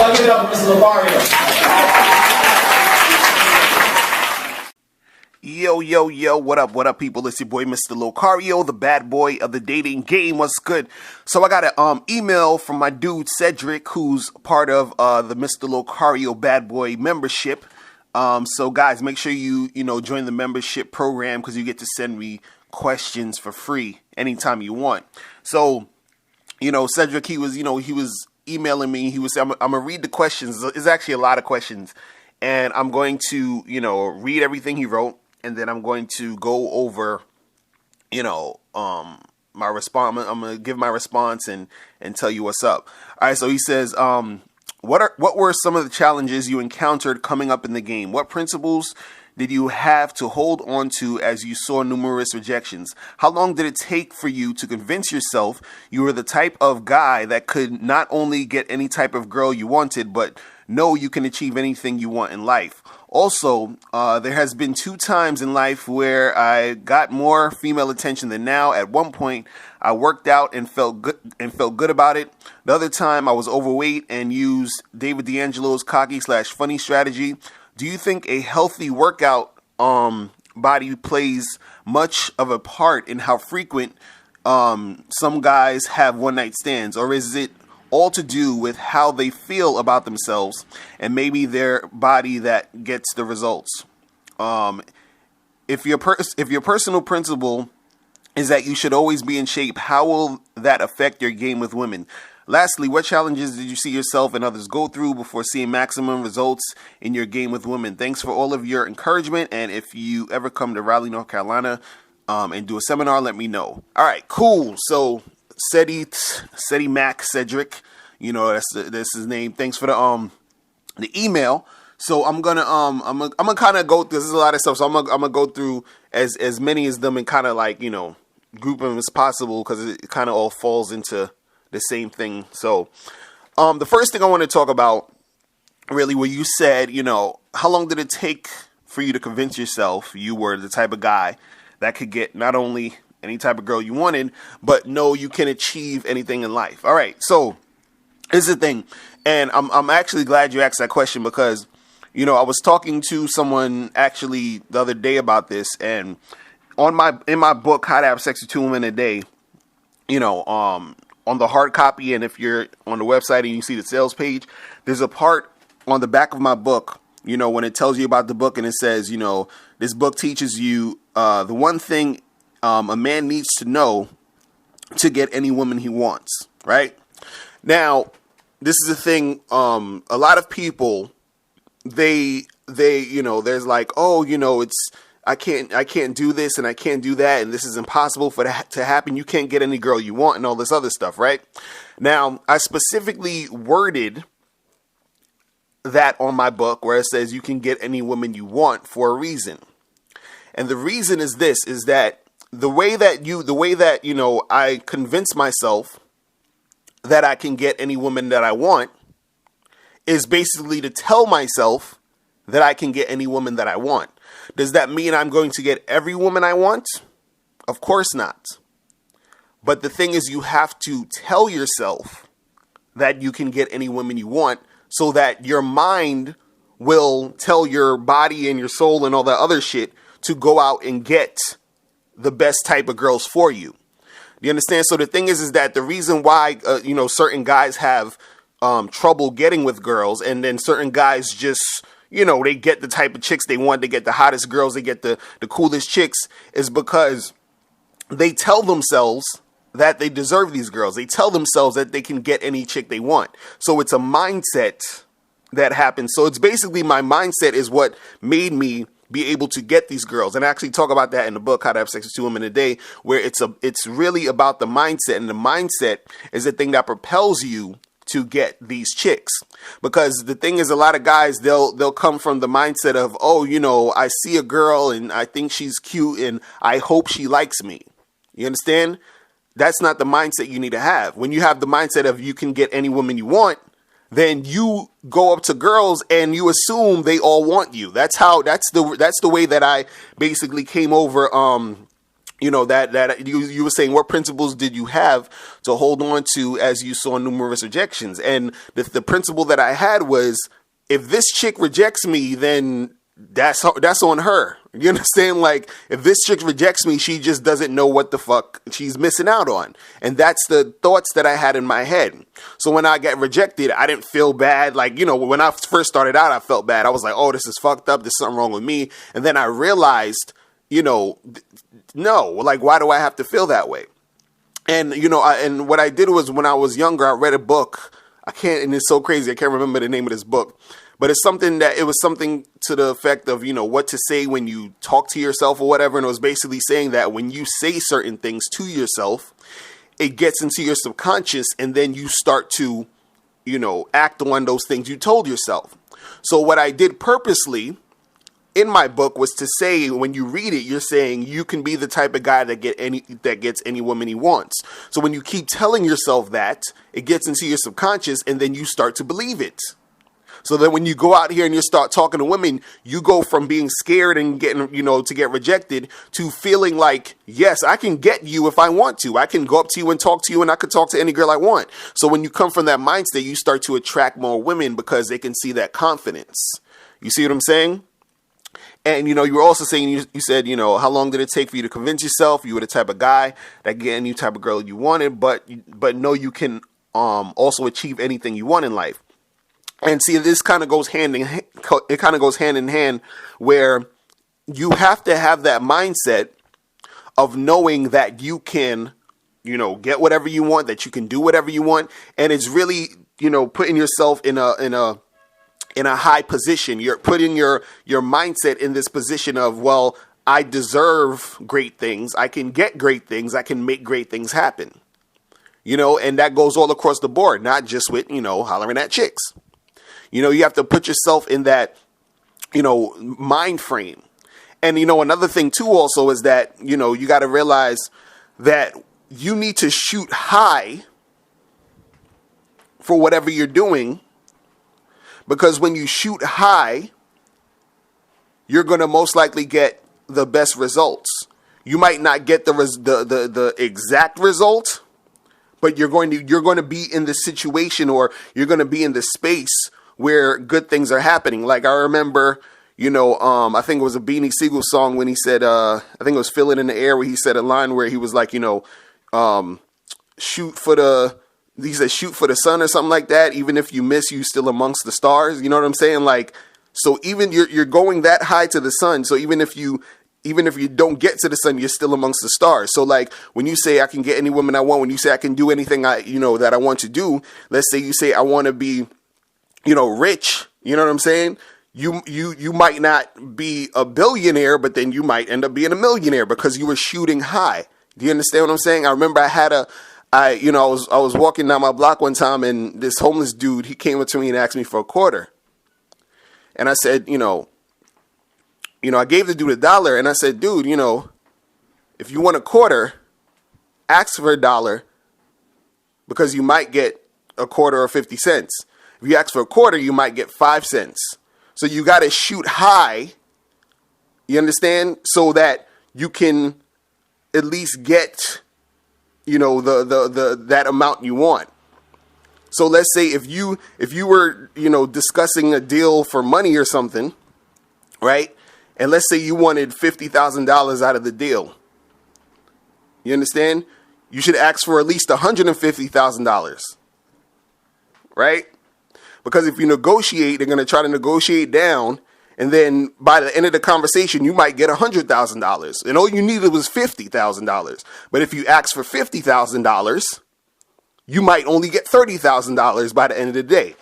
I'll give it up for Mr. Lothario. Yo, what up, people? It's your boy, Mr. Locario, the bad boy of the dating game. What's good? So I got an email from my dude, Cedric, who's part of the Mr. Locario Bad Boy membership. So guys, make sure you join the membership program because you get to send me questions for free anytime you want. So, Cedric, he was emailing me. He was saying, I'm going to read the questions. It's actually a lot of questions. And I'm going to, read everything he wrote. And then I'm going to go over, my response. I'm going to give my response and tell you what's up. All right. So he says, what were some of the challenges you encountered coming up in the game? What principles did you have to hold on to as you saw numerous rejections? How long did it take for you to convince yourself you were the type of guy that could not only get any type of girl you wanted, but know you can achieve anything you want in life? Also, there has been 2 times in life where I got more female attention than now. At one point, I worked out and felt good about it. The other time, I was overweight and used David D'Angelo's cocky/funny strategy. Do you think a healthy workout body plays much of a part in how frequent some guys have one-night stands, or is it all to do with how they feel about themselves and maybe their body that gets the results? If your personal principle is that you should always be in shape, how will that affect your game with women? Lastly, what challenges did you see yourself and others go through before seeing maximum results in your game with women? Thanks for all of your encouragement, and if you ever come to Raleigh, North Carolina, and do a seminar, let me know. All right, cool. So Cedric, that's his name. Thanks for the email. So I'm gonna kind of go through. This is a lot of stuff, so I'm gonna go through as many as them and kind of group them as possible because it kind of all falls into the same thing. So the first thing I want to talk about, really, where you said, how long did it take for you to convince yourself you were the type of guy that could get not only any type of girl you wanted, but know you can achieve anything in life? All right, so here's the thing, and I'm actually glad you asked that question because, I was talking to someone actually the other day about this, and in my book, How to Have Sex with 2 Women a Day, on the hard copy, and if you're on the website and you see the sales page, there's a part on the back of my book, when it tells you about the book and it says, this book teaches you the one thing a man needs to know to get any woman he wants, right? Now, this is the thing, a lot of people, they there's it's, I can't do this and I can't do that, and this is impossible for that to happen. You can't get any girl you want and all this other stuff, right? Now, I specifically worded that on my book where it says you can get any woman you want for a reason. And the reason is this, is that the way that I convince myself that I can get any woman that I want is basically to tell myself that I can get any woman that I want. Does that mean I'm going to get every woman I want? Of course not. But the thing is, you have to tell yourself that you can get any woman you want so that your mind will tell your body and your soul and all that other shit to go out and get the best type of girls for you. Do you understand? So the thing is that the reason why, certain guys have trouble getting with girls, and then certain guys just, they get the type of chicks they want, they get the hottest girls, they get the coolest chicks, is because they tell themselves that they deserve these girls. They tell themselves that they can get any chick they want. So it's a mindset that happens. So it's basically my mindset is what made me be able to get these girls. And I actually talk about that in the book, How to Have Sex with 2 Women a Day, where it's really about the mindset. And the mindset is the thing that propels you to get these chicks. Because the thing is, a lot of guys, they'll come from the mindset of, I see a girl and I think she's cute and I hope she likes me. You understand? That's not the mindset you need to have. When you have the mindset of you can get any woman you want, then you go up to girls and you assume they all want you. That's the way that I basically came over that you were saying, what principles did you have to hold on to as you saw numerous rejections? And the principle that I had was, if this chick rejects me, then that's on her. You understand? Like, if this chick rejects me, she just doesn't know what the fuck she's missing out on. And that's the thoughts that I had in my head. So when I got rejected, I didn't feel bad. Like, when I first started out, I felt bad. I was like, oh, this is fucked up. There's something wrong with me. And then I realized, no, like, why do I have to feel that way? And, and what I did was, when I was younger, I read a book. And it's so crazy, I can't remember the name of this book. But it was something to the effect of, what to say when you talk to yourself or whatever. And it was basically saying that when you say certain things to yourself, it gets into your subconscious, and then you start to, act on those things you told yourself. So what I did purposely in my book was to say, when you read it, you're saying you can be the type of guy that gets any woman he wants. So when you keep telling yourself that, it gets into your subconscious, and then you start to believe it. So that when you go out here and you start talking to women, you go from being scared and getting, to get rejected, to feeling like, yes, I can get you if I want to. I can go up to you and talk to you, and I could talk to any girl I want. So when you come from that mindset, you start to attract more women because they can see that confidence. You see what I'm saying? And, you were also saying, you said, how long did it take for you to convince yourself you were the type of guy that get any type of girl you wanted, but no, you can also achieve anything you want in life. And see, this kind of goes hand in hand, where you have to have that mindset of knowing that you can, get whatever you want, that you can do whatever you want. And it's really, putting yourself in a high position. You're putting your mindset in this position of, well, I deserve great things. I can get great things. I can make great things happen. And that goes all across the board, not just with, hollering at chicks. You have to put yourself in that, mind frame. And, another thing too also is that, you got to realize that you need to shoot high for whatever you're doing, because when you shoot high, you're going to most likely get the best results. You might not get the exact result, but you're going to be in the situation, or you're going to be in the space where good things are happening. Like, I remember, I think it was a Beanie Siegel song when he said, I think it was Feel It in the Air, where he said a line where he was like, shoot for the sun or something like that. Even if you miss, you still amongst the stars. You know what I'm saying? Like, so even you're going that high to the sun. So even if you don't get to the sun, you're still amongst the stars. So like, when you say I can get any woman I want, when you say I can do anything that I want to do, let's say you say I want to be, rich, you know what I'm saying? You might not be a billionaire, but then you might end up being a millionaire because you were shooting high. Do you understand what I'm saying? I remember I was walking down my block one time, and this homeless dude, he came up to me and asked me for a quarter. And I said, I gave the dude $1, and I said, dude, if you want a quarter, ask for $1, because you might get a quarter or 50 cents. If you ask for a quarter, you might get 5 cents. So you got to shoot high, you understand, so that you can at least get, that amount you want. So let's say if you were, discussing a deal for money or something, right? And let's say you wanted $50,000 out of the deal. You understand? You should ask for at least $150,000, right? Because if you negotiate, they're going to try to negotiate down. And then by the end of the conversation, you might get $100,000. And all you needed was $50,000. But if you ask for $50,000, you might only get $30,000 by the end of the day.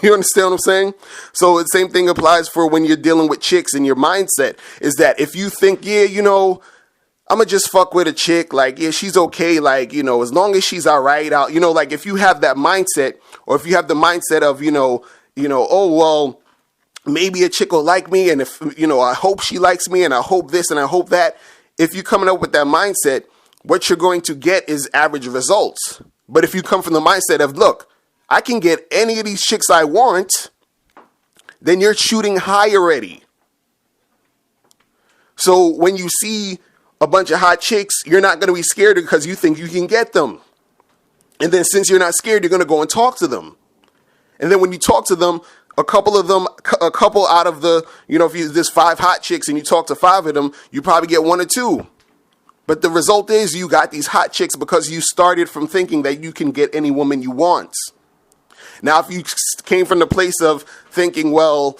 You understand what I'm saying? So the same thing applies for when you're dealing with chicks, and your mindset is that if you think, yeah, I'm going to just fuck with a chick, like, yeah, she's okay, like, as long as she's all right, like, if you have that mindset, or if you have the mindset of, oh, well, maybe a chick will like me, and if, I hope she likes me, and I hope this, and I hope that. If you're coming up with that mindset, what you're going to get is average results. But if you come from the mindset of, look, I can get any of these chicks I want, then you're shooting high already. So when you see a bunch of hot chicks, you're not going to be scared because you think you can get them. And then since you're not scared, you're going to go and talk to them. And then when you talk to them, a couple out of the, if there's 5 hot chicks and you talk to 5 of them, you probably get 1 or 2. But the result is you got these hot chicks because you started from thinking that you can get any woman you want. Now, if you came from the place of thinking, well,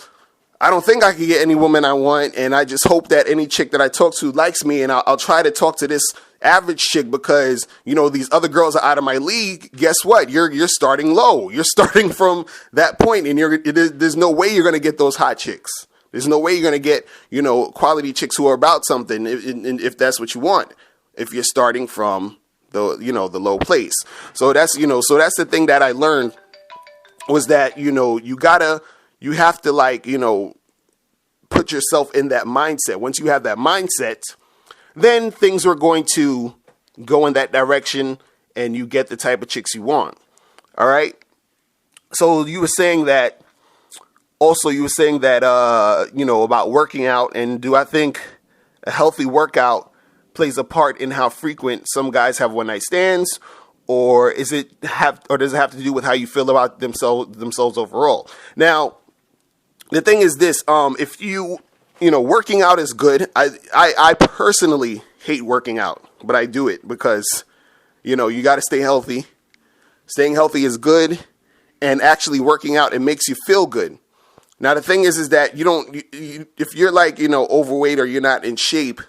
I don't think I can get any woman I want, and I just hope that any chick that I talk to likes me, and I'll try to talk to this average chick because, these other girls are out of my league, guess what? You're starting low. You're starting from that point, and there's no way you're going to get those hot chicks. There's no way you're going to get, quality chicks who are about something if that's what you want, if you're starting from the low place. So that's the thing that I learned was that, you have to put yourself in that mindset. Once you have that mindset, then things are going to go in that direction and you get the type of chicks you want. All right. So you were saying that about working out, and do I think a healthy workout plays a part in how frequent some guys have one night stands, or does it have to do with how you feel about themselves overall? Now, the thing is this, if working out is good. I personally hate working out, but I do it because, you got to stay healthy. Staying healthy is good, and actually working out, it makes you feel good. Now, the thing is that if you're overweight or you're not in shape,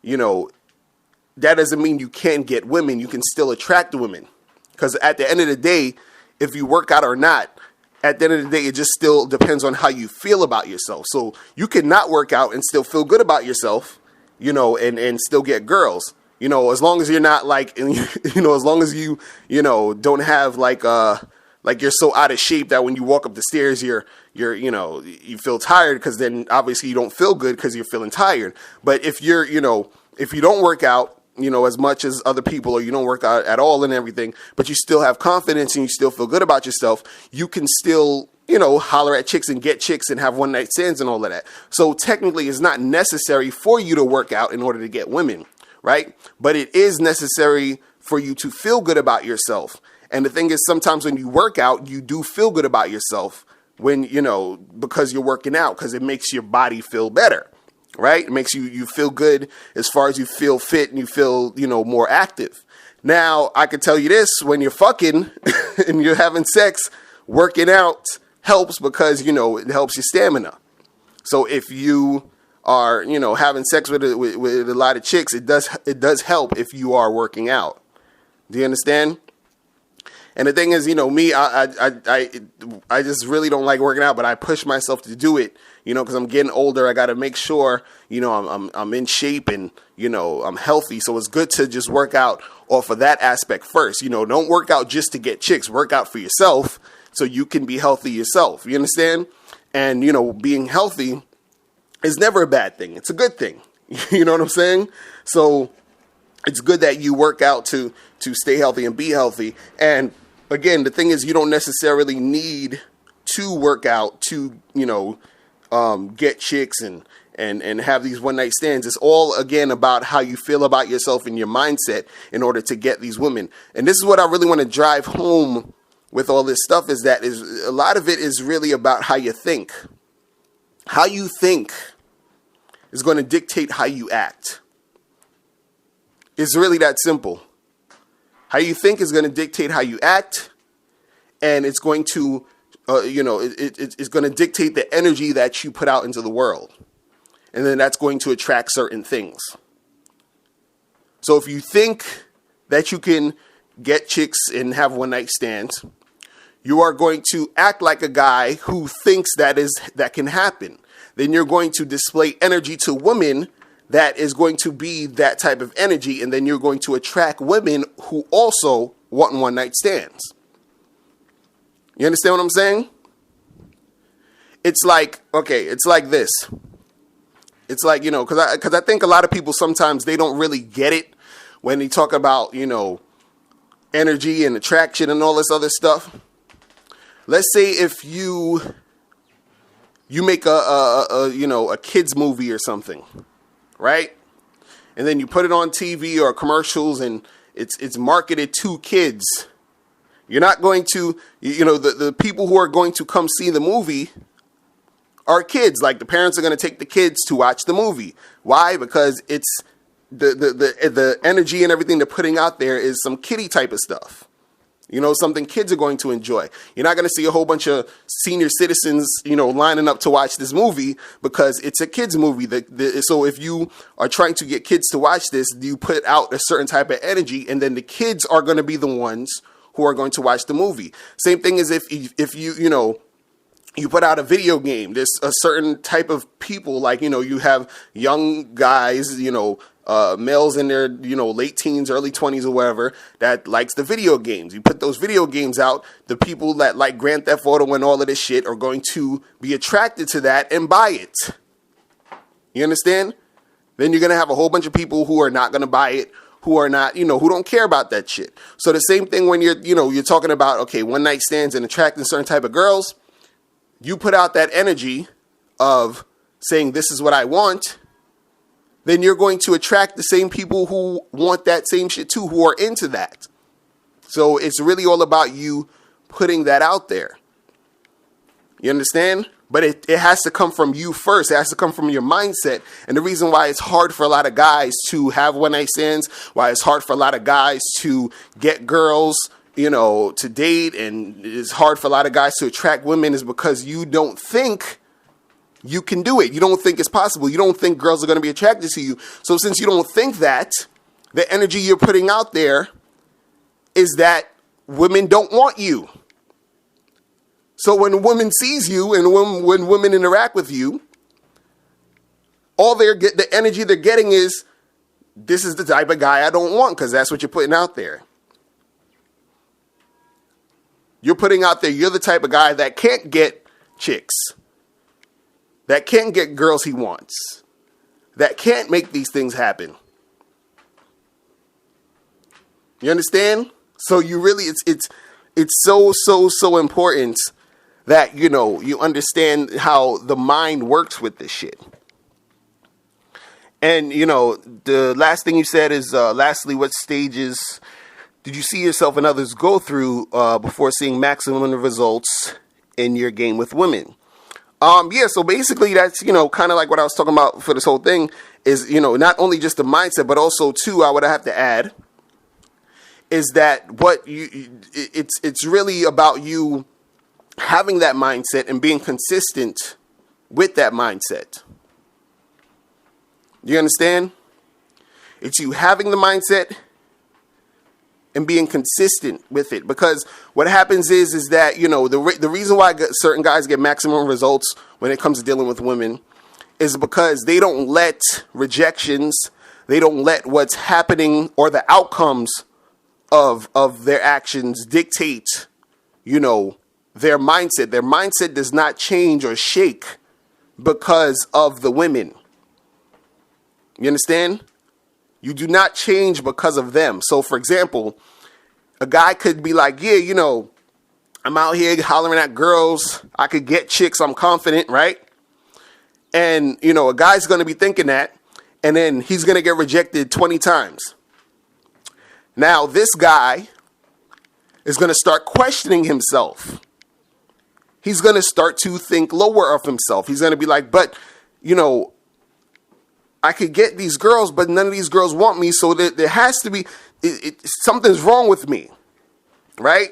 that doesn't mean you can't get women. You can still attract women, because at the end of the day, if you work out or not, at the end of the day, it just still depends on how you feel about yourself. So you can not work out and still feel good about yourself, and still get girls, as long as you're not as long as you, don't have you're so out of shape that when you walk up the stairs, you feel tired, because then obviously you don't feel good because you're feeling tired. But if you're, if you don't work out, as much as other people, or you don't work out at all and everything, but you still have confidence and you still feel good about yourself, you can still, holler at chicks and get chicks and have one night stands and all of that. So technically it's not necessary for you to work out in order to get women, right? But it is necessary for you to feel good about yourself. And the thing is, sometimes when you work out, you do feel good about yourself when, because you're working out, because it makes your body feel better. Right? It makes you feel good as far as you feel fit and you feel, more active. Now, I can tell you this, when you're fucking and you're having sex, working out helps because, it helps your stamina. So if you are, having sex with a lot of chicks, it does help if you are working out. Do you understand? And the thing is, me, I just really don't like working out, but I push myself to do it, because I'm getting older. I got to make sure, I'm in shape and, I'm healthy. So it's good to just work out off of that aspect first. Don't work out just to get chicks. Work out for yourself so you can be healthy yourself. You understand? And, being healthy is never a bad thing. It's a good thing. You know what I'm saying? So it's good that you work out to stay healthy and be healthy. And again, the thing is, you don't necessarily need to work out to, get chicks and have these one night stands. It's all, again, about how you feel about yourself and your mindset in order to get these women. And this is what I really want to drive home with all this stuff, is a lot of it is really about how you think. How you think is going to dictate how you act. It's really that simple. How you think is going to dictate how you act, and it's going to, it's going to dictate the energy that you put out into the world. And then that's going to attract certain things. So if you think that you can get chicks and have one night stands, you are going to act like a guy who thinks that can happen. Then you're going to display energy to women that is going to be that type of energy, and then you're going to attract women who also want one night stands. You understand what I'm saying? It's like this. It's like, because I think a lot of people sometimes they don't really get it when they talk about, energy and attraction and all this other stuff. Let's say if you make a kids movie or something, right? and then you put it on TV or commercials, and it's marketed to kids. You're not going to, the people who are going to come see the movie are kids. Like, the parents are going to take the kids to watch the movie. Why? Because it's the energy and everything they're putting out there is some kiddie type of stuff. Something kids are going to enjoy. You're not going to see a whole bunch of senior citizens, lining up to watch this movie because it's a kids movie. So if you are trying to get kids to watch this, you put out a certain type of energy, and then the kids are going to be the ones who are going to watch the movie. Same thing as if you put out a video game. There's a certain type of people, like, you have young guys, males in their, late teens, early 20s or whatever, that likes the video games. You put those video games out, the people that like Grand Theft Auto and all of this shit are going to be attracted to that and buy it. You understand? Then you're going to have a whole bunch of people who are not going to buy it, who are not, who don't care about that shit. So the same thing when you're talking about, okay, one night stands and attracting certain type of girls. You put out that energy of saying, this is what I want, then you're going to attract the same people who want that same shit too, who are into that. So it's really all about you putting that out there. You understand? But it has to come from you first. It has to come from your mindset. And the reason why it's hard for a lot of guys to have one night stands, why it's hard for a lot of guys to get girls, to date, and it's hard for a lot of guys to attract women, is because you don't think you can do it. You don't think it's possible. You don't think girls are going to be attracted to you. So since you don't think that, the energy you're putting out there is that women don't want you. So when a woman sees you and when women interact with you, the energy they're getting is, this is the type of guy I don't want, because that's what you're putting out there. You're putting out there, you're the type of guy that can't get chicks, that can't get girls he wants, that can't make these things happen. You understand? So you really, it's so important that, you understand how the mind works with this shit. And, the last thing you said is, lastly, what stages did you see yourself and others go through before seeing maximum results in your game with women? So basically that's, kind of like what I was talking about for this whole thing is, not only just the mindset, but also too, I would have to add, is that it's really about you having that mindset and being consistent with that mindset. You understand? It's you having the mindset and being consistent with it. Because what happens is that, the reason why certain guys get maximum results when it comes to dealing with women is because they don't let rejections, they don't let what's happening or the outcomes of their actions dictate, their mindset. Their mindset does not change or shake because of the women. You understand? You do not change because of them. So, for example, a guy could be like, yeah, I'm out here hollering at girls. I could get chicks. I'm confident, right? And, a guy's going to be thinking that, and then he's going to get rejected 20 times. Now, this guy is going to start questioning himself. He's going to start to think lower of himself. He's going to be like, but, I could get these girls, but none of these girls want me. So there has to be, something's wrong with me, right?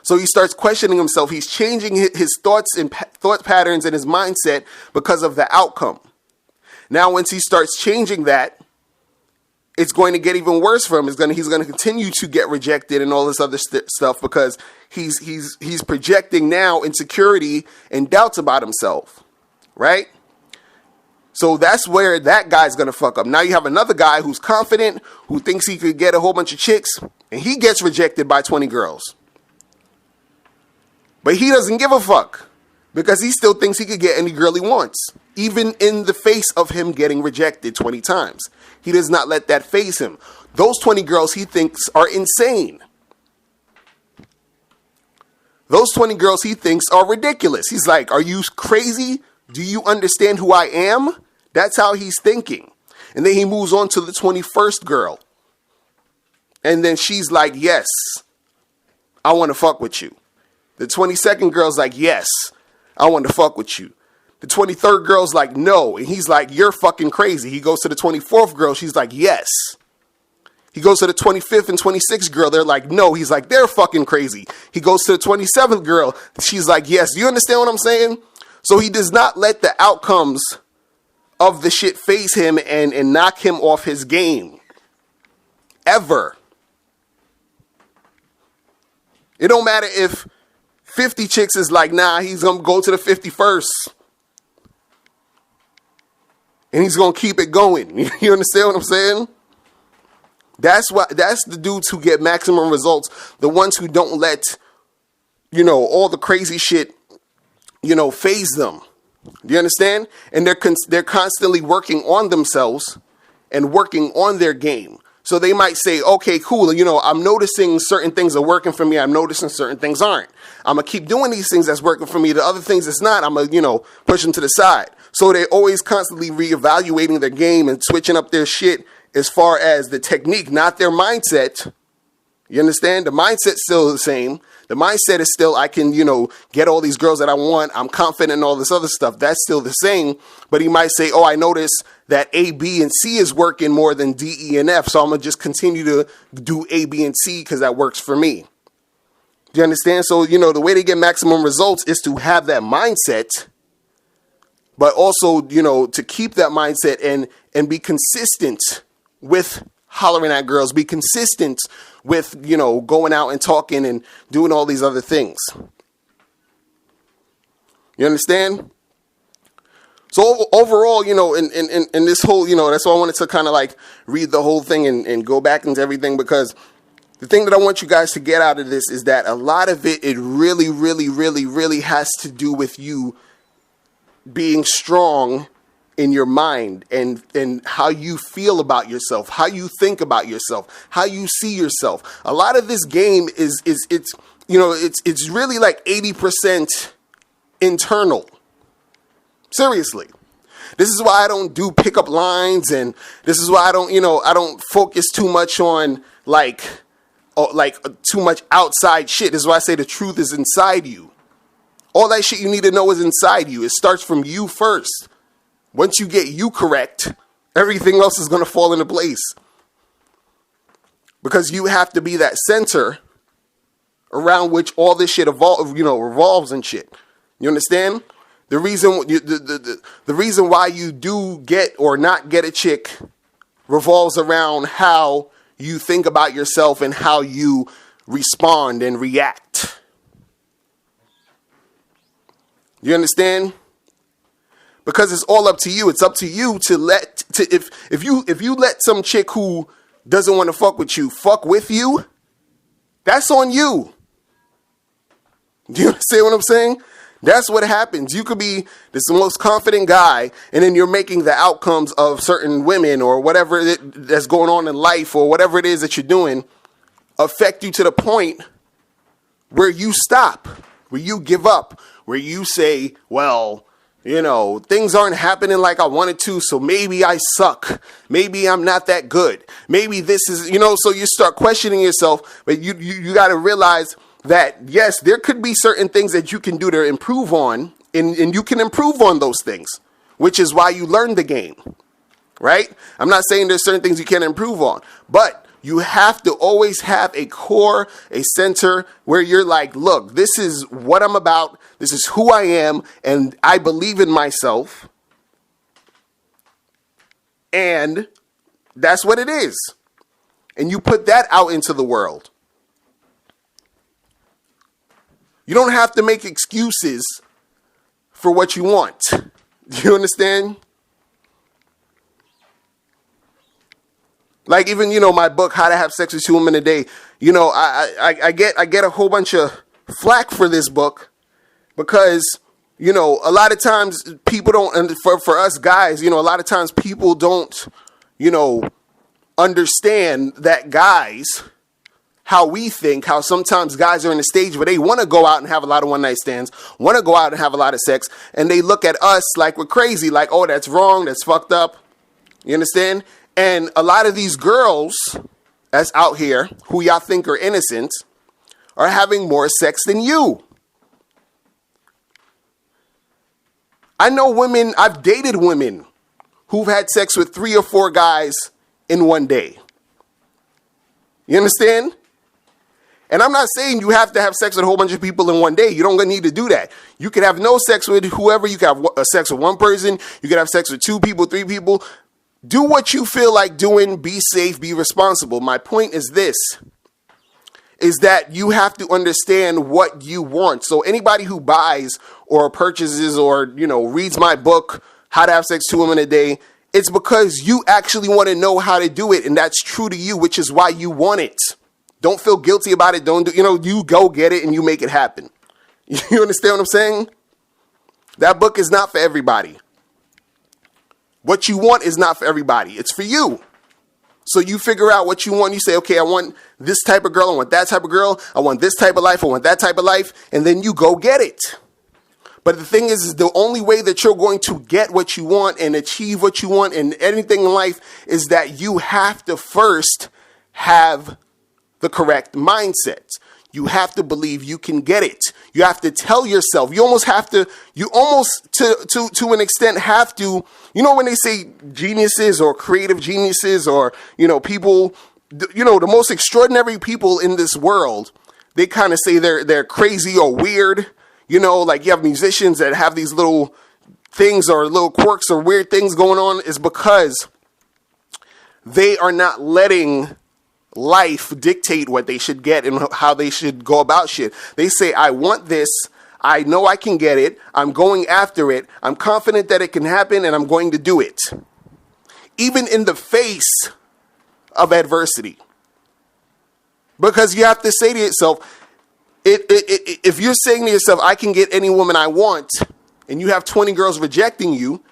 So he starts questioning himself. He's changing his thoughts and thought patterns and his mindset because of the outcome. Now, once he starts changing that, it's going to get even worse for him. He's going to continue to get rejected and all this other stuff because he's projecting now insecurity and doubts about himself, right? So that's where that guy's going to fuck up. Now you have another guy who's confident, who thinks he could get a whole bunch of chicks, and he gets rejected by 20 girls. But he doesn't give a fuck because he still thinks he could get any girl he wants, even in the face of him getting rejected 20 times. He does not let that faze him. Those 20 girls he thinks are insane. Those 20 girls he thinks are ridiculous. He's like, are you crazy? Do you understand who I am? That's how he's thinking. And then he moves on to the 21st girl. And then she's like, yes, I want to fuck with you. The 22nd girl's like, yes, I want to fuck with you. The 23rd girl's like, no. And he's like, you're fucking crazy. He goes to the 24th girl. She's like, yes. He goes to the 25th and 26th girl. They're like, no. He's like, they're fucking crazy. He goes to the 27th girl. She's like, yes. Do you understand what I'm saying? So he does not let the outcomes of the shit phase him and knock him off his game. Ever. It don't matter if 50 chicks is like, nah, he's going to go to the 51st. And he's going to keep it going. You understand what I'm saying? That's the dudes who get maximum results. The ones who don't let, all the crazy shit, phase them. Do you understand? And they're constantly working on themselves and working on their game. So they might say, okay, cool. I'm noticing certain things are working for me. I'm noticing certain things aren't. I'm going to keep doing these things that's working for me. The other things that's not, I'm going to, push them to the side. So they're always constantly reevaluating their game and switching up their shit as far as the technique, not their mindset. You understand? The mindset's still the same. The mindset is still, I can, get all these girls that I want. I'm confident in all this other stuff. That's still the same. But he might say, oh, I notice that A, B, and C is working more than D, E, and F. So I'm going to just continue to do A, B, and C because that works for me. Do you understand? So, the way to get maximum results is to have that mindset, but also, to keep that mindset and be consistent with hollering at girls, be consistent with, going out and talking and doing all these other things. You understand? So overall, in this whole, that's why I wanted to kind of like read the whole thing and go back into everything, because the thing that I want you guys to get out of this is that a lot of it really, really, really, really has to do with you being strong in your mind and how you feel about yourself, how you think about yourself, how you see yourself. A lot of this game is it's really like 80% internal. Seriously. This is why I don't do pickup lines, and this is why I don't focus too much on like too much outside shit. This is why I say the truth is inside you. All that shit you need to know is inside you. It starts from you first. Once you get you correct, everything else is going to fall into place. Because you have to be that center around which all this shit revolves and shit. You understand? The reason why you do get or not get a chick revolves around how you think about yourself and how you respond and react. You understand? Because it's all up to you. It's up to you if you let some chick who doesn't want to fuck with you, that's on you. Do you understand what I'm saying? That's what happens. You could be the most confident guy, and then you're making the outcomes of certain women or whatever that's going on in life or whatever it is that you're doing affect you to the point where you stop, where you give up, where you say, well, things aren't happening like I wanted to, so maybe I suck. Maybe I'm not that good. Maybe this is, so you start questioning yourself, but you got to realize that, yes, there could be certain things that you can do to improve on, and you can improve on those things, which is why you learn the game, right? I'm not saying there's certain things you can't improve on, but you have to always have a core, a center where you're like, look, this is what I'm about. This is who I am, and I believe in myself. And that's what it is. And you put that out into the world. You don't have to make excuses for what you want. Do you understand? Like even, my book, How to Have Sex with 2 Women a Day, I get a whole bunch of flack for this book because, a lot of times people don't, and for us guys, a lot of times people don't, understand that guys, how we think, how sometimes guys are in a stage where they want to go out and have a lot of one night stands, want to go out and have a lot of sex, and they look at us like we're crazy, like, oh, that's wrong, that's fucked up. You understand? And a lot of these girls that's out here who y'all think are innocent are having more sex than you. I know women, I've dated women who've had sex with 3 or 4 guys in one day. You understand? And I'm not saying you have to have sex with a whole bunch of people in one day. You don't need to do that. You can have no sex with whoever. You can have sex with one person. You can have sex with 2 people, 3 people. Do what you feel like doing. Be safe, be responsible. My point is this, is that you have to understand what you want. So anybody who buys or purchases or, reads my book, How to Have Sex 2 Women a Day, it's because you actually want to know how to do it. And that's true to you, which is why you want it. Don't feel guilty about it. You go get it and you make it happen. You understand what I'm saying? That book is not for everybody. What you want is not for everybody. It's for you. So you figure out what you want. You say, okay, I want this type of girl. I want that type of girl. I want this type of life. I want that type of life. And then you go get it. But the thing is the only way that you're going to get what you want and achieve what you want and anything in life is that you have to first have the correct mindset. You have to believe you can get it. You have to tell yourself, to an extent have to, when they say geniuses or creative geniuses or, people, the most extraordinary people in this world, they kind of say they're crazy or weird, like you have musicians that have these little things or little quirks or weird things going on is because they are not letting life dictate what they should get and how they should go about shit. They say, I want this. I know I can get it. I'm going after it. I'm confident that it can happen and I'm going to do it. Even in the face of adversity. Because you have to say to yourself, if you're saying to yourself, I can get any woman I want, and you have 20 girls rejecting you,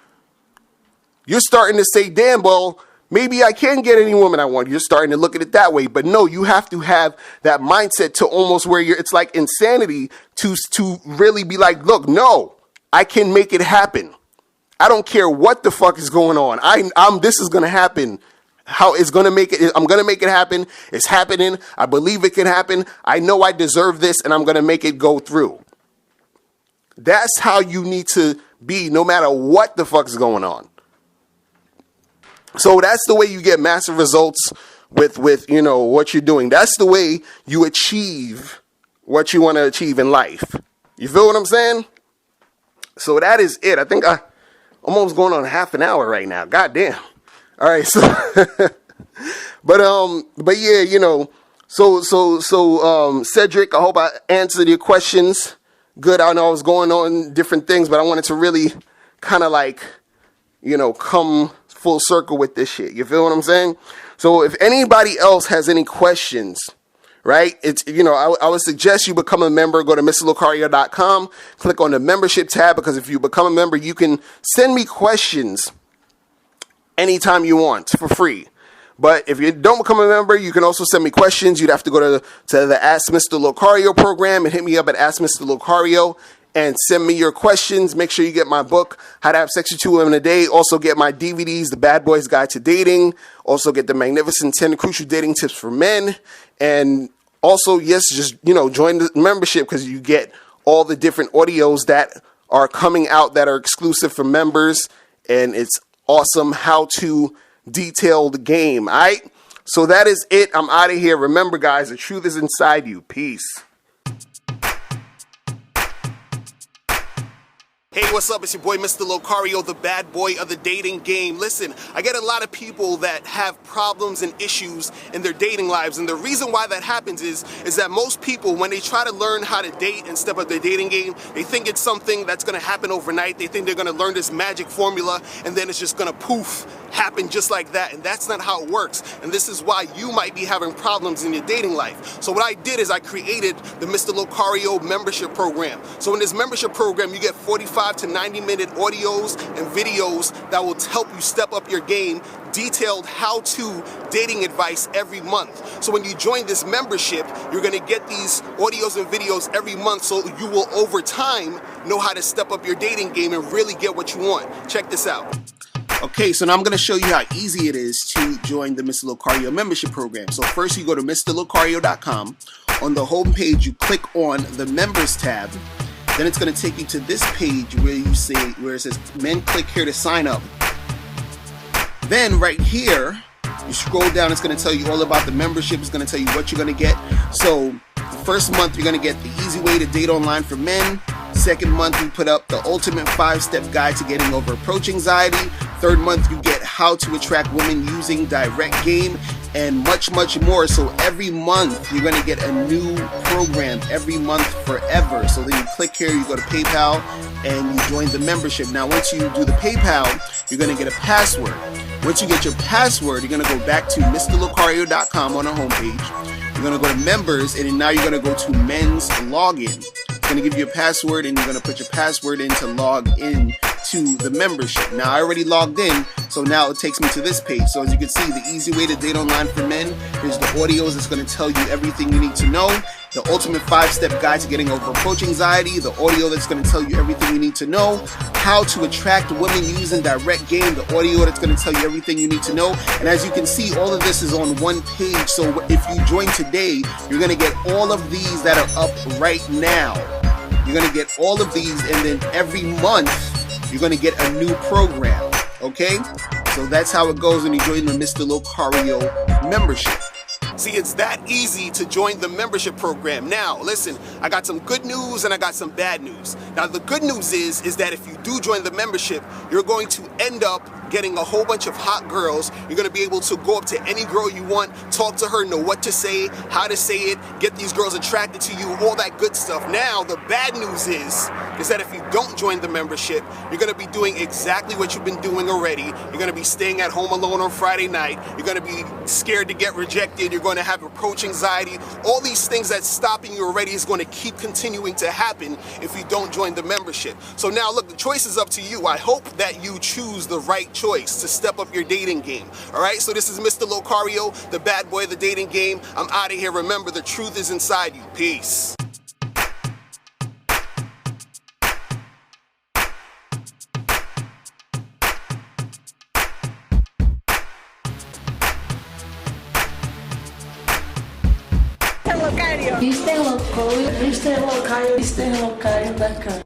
you're starting to say, damn, well, maybe I can get any woman I want. You're starting to look at it that way. But no, you have to have that mindset to almost where it's like insanity to really be like, look, no, I can make it happen. I don't care what the fuck is going on. This is going to happen. How it's going to make it. I'm going to make it happen. It's happening. I believe it can happen. I know I deserve this and I'm going to make it go through. That's how you need to be no matter what the fuck is going on. So that's the way you get massive results with what you're doing. That's the way you achieve what you want to achieve in life. You feel what I'm saying? So that is it. I think I'm almost going on half an hour right now. God damn. All right. So, but yeah, so Cedric, I hope I answered your questions good. I know I was going on different things, but I wanted to really kind of come full circle with this shit. You feel what I'm saying? So if anybody else has any questions, right? It's, I would suggest you become a member. Go to MrLocario.com, click on the membership tab, because if you become a member, you can send me questions anytime you want for free. But if you don't become a member, you can also send me questions. You'd have to go to the Ask Mr. Locario program and hit me up at Ask Mr. Locario and send me your questions. Make sure you get my book, How to Have Sex with 2 Women a Day. Also get my DVDs, The Bad Boys Guide to Dating. Also get the Magnificent 10 Crucial Dating Tips for Men. And also, just join the membership, because you get all the different audios that are coming out that are exclusive for members. And it's awesome how to detail the game. All right. So that is it. I'm out of here. Remember, guys, the truth is inside you. Peace. Hey, what's up? It's your boy, Mr. Locario, the bad boy of the dating game. Listen, I get a lot of people that have problems and issues in their dating lives. And the reason why that happens is that most people, when they try to learn how to date and step up their dating game, they think it's something that's going to happen overnight. They think they're going to learn this magic formula and then it's just going to poof, happen just like that. And that's not how it works. And this is why you might be having problems in your dating life. So what I did is I created the Mr. Locario membership program. So in this membership program, you get 45 to 90-minute audios and videos that will help you step up your game, detailed how-to dating advice every month. So when you join this membership, you're going to get these audios and videos every month, so you will over time know how to step up your dating game and really get what you want. Check this out. Okay, so now I'm going to show you how easy it is to join the Mr. Locario membership program. So first you go to MrLocario.com. On the home page, you click on the members tab. Then it's going to take you to this page where it says men, click here to sign up. Then right here, you scroll down, it's going to tell you all about the membership. It's going to tell you what you're going to get. So the first month, you're going to get the easy way to date online for men. Second month, we put up the ultimate 5-step guide to getting over approach anxiety. Third month, you get how to attract women using direct game, and much, much more. So every month, you're going to get a new program every month forever. So then you click here, you go to PayPal, and you join the membership. Now, once you do the PayPal, you're going to get a password. Once you get your password, you're going to go back to MrLocario.com on our homepage. You're going to go to members, and then now you're going to go to men's login. It's going to give you a password, and you're going to put your password in to log in to the membership. Now I already logged in, so now it takes me to this page. So as you can see, the easy way to date online for men. Here's the audios. It's going to tell you everything you need to know. The ultimate 5-step guide to getting over approach anxiety. The audio that's going to tell you everything you need to know. How to attract women using direct game. The audio that's going to tell you everything you need to know. And as you can see, all of this is on one page. So if you join today, you're going to get all of these that are up right now. You're going to get all of these, and then every month you're going to get a new program. Okay? So that's how it goes when you join the Mr. Locario membership. See, it's that easy to join the membership program. Now, listen, I got some good news and I got some bad news. Now, the good news is that if you do join the membership, you're going to end up getting a whole bunch of hot girls. You're going to be able to go up to any girl you want, talk to her, know what to say, how to say it, get these girls attracted to you, all that good stuff. Now, the bad news is that if you don't join the membership, you're going to be doing exactly what you've been doing already. You're going to be staying at home alone on Friday night. You're going to be scared to get rejected. You're going to have approach anxiety. All these things that's stopping you already is going to keep continuing to happen if you don't join the membership. So now, look, the choice is up to you. I hope that you choose the right choice to step up your dating game. All right, so this is Mr. Locario, the bad boy of the dating game. I'm out of here. Remember, the truth is inside you. Peace. Mr. Locario, Mr. Locario, Mr. Locario da Câmara.